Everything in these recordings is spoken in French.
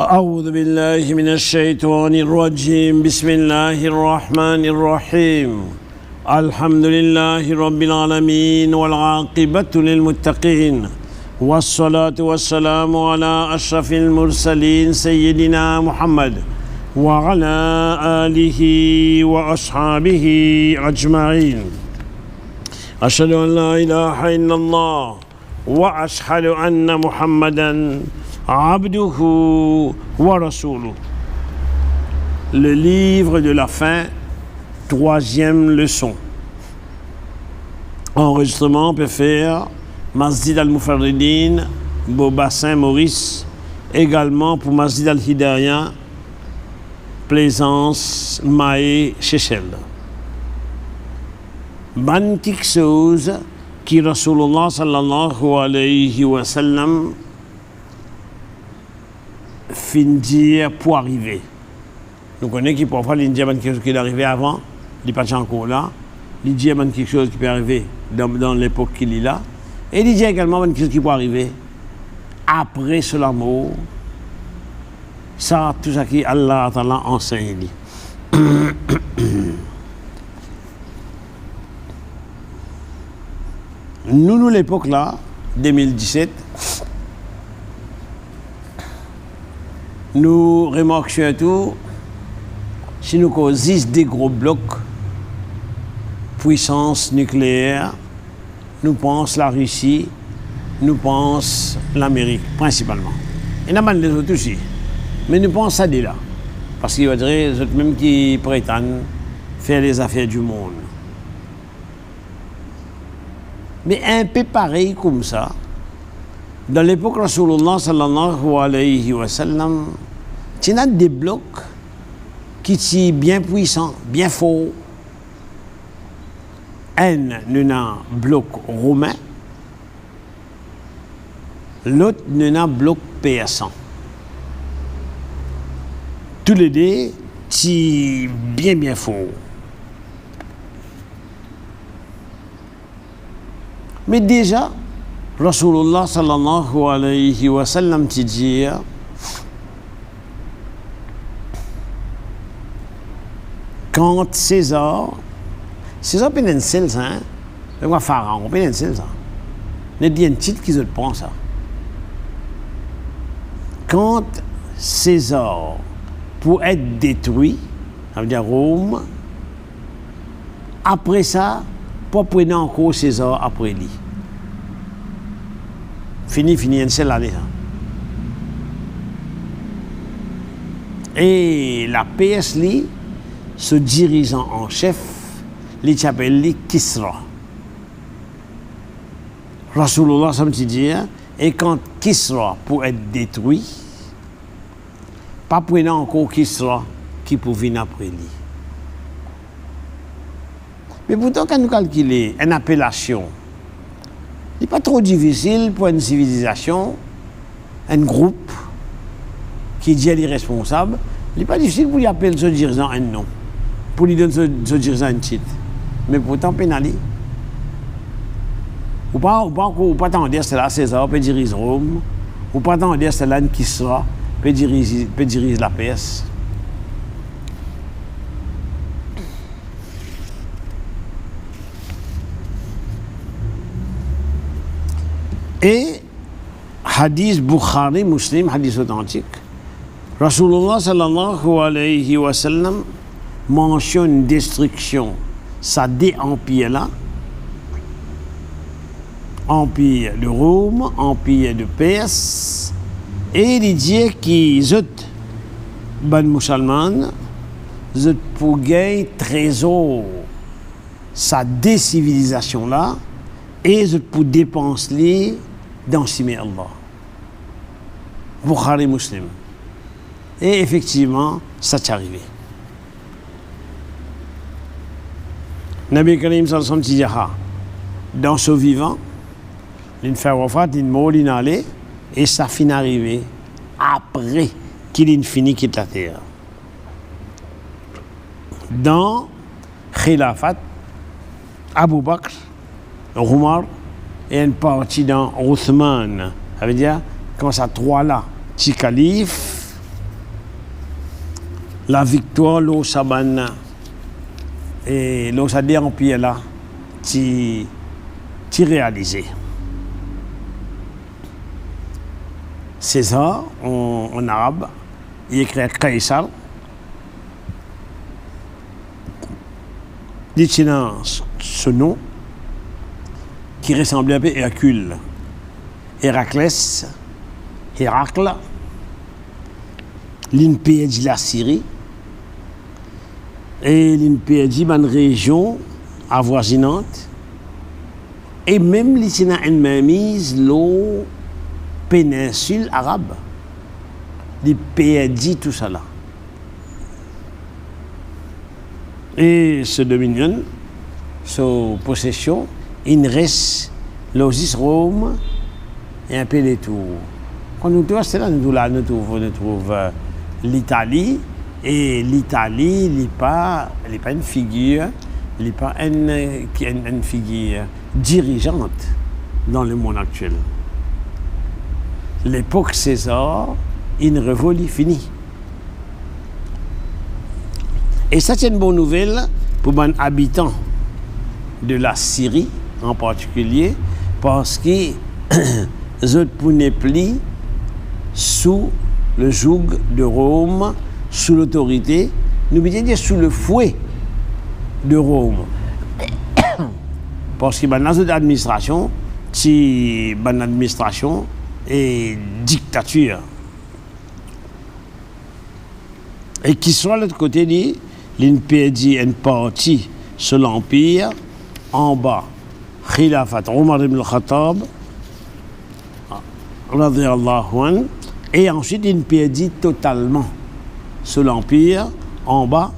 أعوذ بالله من الشيطان الرجيم بسم الله الرحمن الرحيم الحمد لله رب العالمين والعاقبة للمتقين والصلاة والسلام على أشرف المرسلين سيدنا محمد وعلى آله وأصحابه أجمعين أشهد أن لا إله إلا الله وأشهد أن محمدًا Abduhu wa Rasuluh. Le livre de la fin, 3e leçon. Enregistrement peut faire Masjid al-Mufarridin, Boba Saint-Maurice, également pour Masjid al-Hidayah, Plaisance, Maé, Seychelles. Ban quelque chose qui Rasulullah sallallahu alayhi wa sallam fin dire pour arriver. Nous connaissons qu'il parfois il dit quelque chose qui est arrivé avant, il n'est pas encore là. Il dit quelque chose qui peut arriver dans l'époque qu'il est là. Et il dit également quelque chose qui peut arriver après cela mot. Ça, tout ça qui Allah Ta'ala enseigne. Nous, l'époque là, 2017, nous remarquons tout, si nous causons des gros blocs, puissance nucléaire, nous pensons la Russie, nous pensons l'Amérique, principalement. Et nous avons les autres aussi. Mais nous pensons ça là. Parce qu'il y a des autres même qui prétendent faire les affaires du monde. Mais un peu pareil comme ça, dans l'époque Rasulullah sallallahu alayhi wa sallam, il y a des blocs qui sont bien puissants, bien forts. Un bloc romain, l'autre un bloc persan. Tous les deux sont bien forts. Mais déjà, Rasulullah sallallahu alayhi wa sallam dit quand César peut être seul, ça, c'est quoi Pharaon, peut être seul, ça. Il y a un titre qui se prend ça. Quand César pour être détruit, ça veut dire Rome, après ça, pas prendre encore César après lui. Fini, une seule année. Et la PS, ce dirigeant en chef, il s'appelle Kisra. Rasulullah dit, et quand Kisra pour être détruit, pas prenant encore Kisra qui pour venir après lui. Mais pourtant, quand nous calculons une appellation, il n'est pas trop difficile pour une civilisation, un groupe qui dit les responsables, il n'est pas difficile pour lui appeler ce dirigeant un nom, pour lui donner ce dirigeant un titre. Mais pourtant, pénali. Ou pas attendre que c'est là César peut diriger Rome, ou pas attendre que c'est là Kisra peut diriger la Perse. Et hadith Bukhari, Muslim, hadith authentique, Rasulullah sallallahu alayhi wa sallam mentionne destruction, ça des empires-là, empire de Rome, empire de Perse, et il dit qu'ils ont, ban musulmans, ils ont pour gagner trésor, ça des civilisations-là, et ils ont pour dépenser dans Simi Allah. Bukhari Muslim. Et effectivement, ça t'est arrivé. Nabi Karim sallallahu alayhi wa sallam dans ce vivant, il fait wafat, il mort, il allait, et ça finit arrivé après qu'il finit quitte la terre. Dans Khilafat, Abu Bakr, Omar, et une partie dans Othman. Ça veut dire, quand ça trois là, petit calife, la victoire, l'eau sabana, et l'eau sadé empire là, qui réalisé. César, en arabe, il écrit Caïsar. Il tient ce nom qui ressemblait un peu à Hercule. Héraclès, Héracle, l'INPE de la Syrie, et l'INPE de une région avoisinante, et même l'Itina en mainmise l'eau péninsule arabe, l'INPE tout ça là. Et ce dominion, sa possession, il reste l'Osis Rome et un peu les tours. Quand nous trouvons, c'est là nous trouvons l'Italie, et l'Italie n'est pas une figure, n'est pas une figure dirigeante dans le monde actuel. L'époque César, une révolte finie. Et ça, c'est une bonne nouvelle pour les habitants de la Syrie en particulier, parce qu'ils ne plus sous le joug de Rome, sous l'autorité, nous pouvons dire sous le fouet de Rome. Parce que dans l'administration, c'est une administration et dictature. Et qui soit de l'autre côté dit, l'INPE une partie sur l'Empire, en bas, Khilafat Omar ibn al-Khattab, radiyallahu anhu, et ensuite l'INPE totalement sur l'Empire, en bas,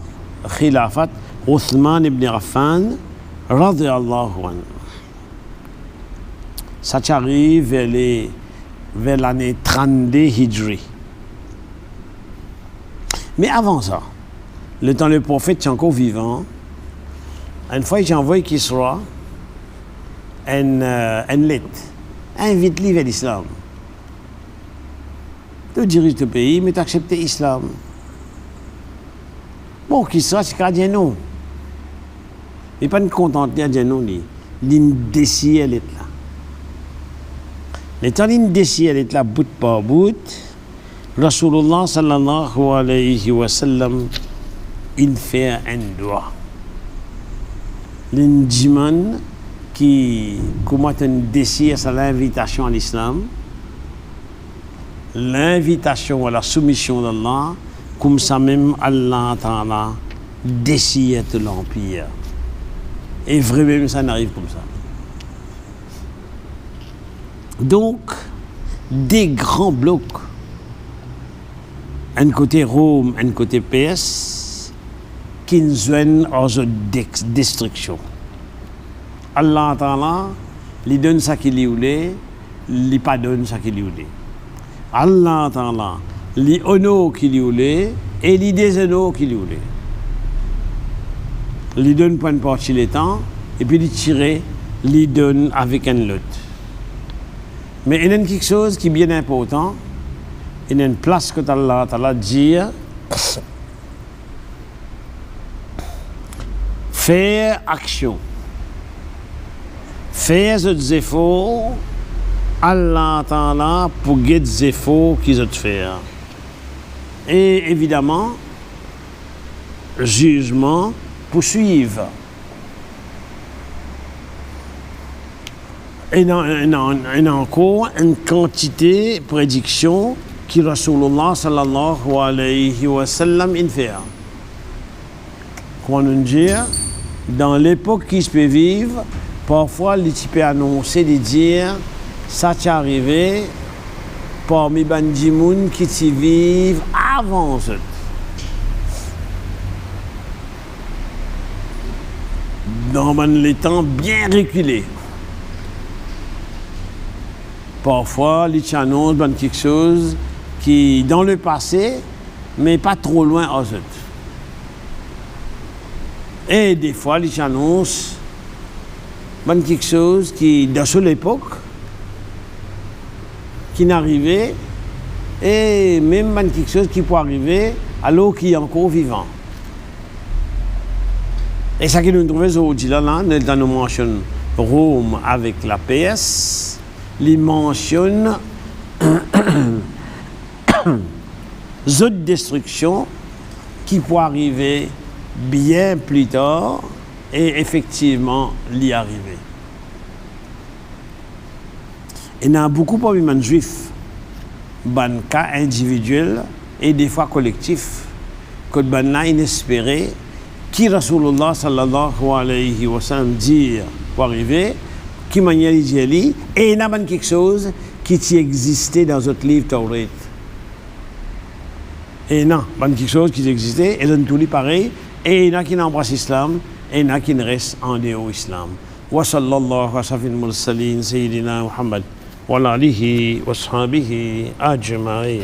Khilafat Othman ibn Affan, radiyallahu anhu. Ça arrive vers l'année 32 Hijri. Mais avant ça, le temps le prophète est encore vivant, une fois il envoie Kisra une lettre, invite-lui vers l'islam. Tu diriges le pays, mais tu acceptes l'islam. Bon, Kisra, c'est qu'à dire non. Il n'est pas content de dire non, il décide la lettre là. Le temps il décide la lettre là, bout par bout, Rasulullah sallallahu alayhi wa sallam, il fait un doigt. L'indiman qui commence à décider à l'invitation à l'islam, l'invitation à la soumission d'Allah, comme ça même Allah Ta'ala décide l'empire. Et vraiment ça n'arrive comme ça. Donc, des grands blocs, un côté Rome, un côté PS, qui nous joignent en destruction. Allah Ta'ala, lui donne ce qu'il voulait, lui pas donne ce qu'il voulait. Allah Ta'ala, lui honore qu'il voulait, et lui déshonore qu'il voulait. Lui donne pas une partie le temps, et puis lui tire, lui donne avec un lot. Mais il y a quelque chose qui est bien important. Il y a une place que Allah Ta'ala dit faire action. Faire des efforts, Allah Ta'ala pour guider des efforts qu'ils ont fait. Et évidemment, jugement pour suivre. Et encore une quantité de prédictions qui Rasulullah sallallahu alayhi wa sallam fait. Quand on dit, dans l'époque qui se peut vivre, parfois les types annoncés de dire ça t'est arrivé parmi les gens qui s'y vivent avant eux. Dans les temps bien reculés. Parfois, les annoncent quelque chose qui dans le passé, mais pas trop loin aux autres. Et des fois, les annoncent quelque chose qui, dans cette époque, qui n'arrivait, et même quelque chose qui peut arriver alors qu'il est encore vivant. Et ça qui nous trouve aujourd'hui là, dans nous mentionne Rome avec la PS, il mentionne autres destructions qui pourraient arriver bien plus tard et effectivement l'y arriver. Il y a beaucoup parmi les juifs, des cas individuels et des fois collectifs, que des cas inespérés, qui Rasulullah sallallahu alayhi wa sallam dit pour arriver, qui manière il dit, et il y a quelque chose qui existait dans notre livre Taurat. Et non, il y a quelque chose qui existait, et dans tout les pareil, et il y en a qui embrassent l'islam, et il y en a qui restent en dehors de l'islam. Wa sallallahu wa safil mursalin sayyidina Muhammad wa alihi wa sahbihi ajma'in.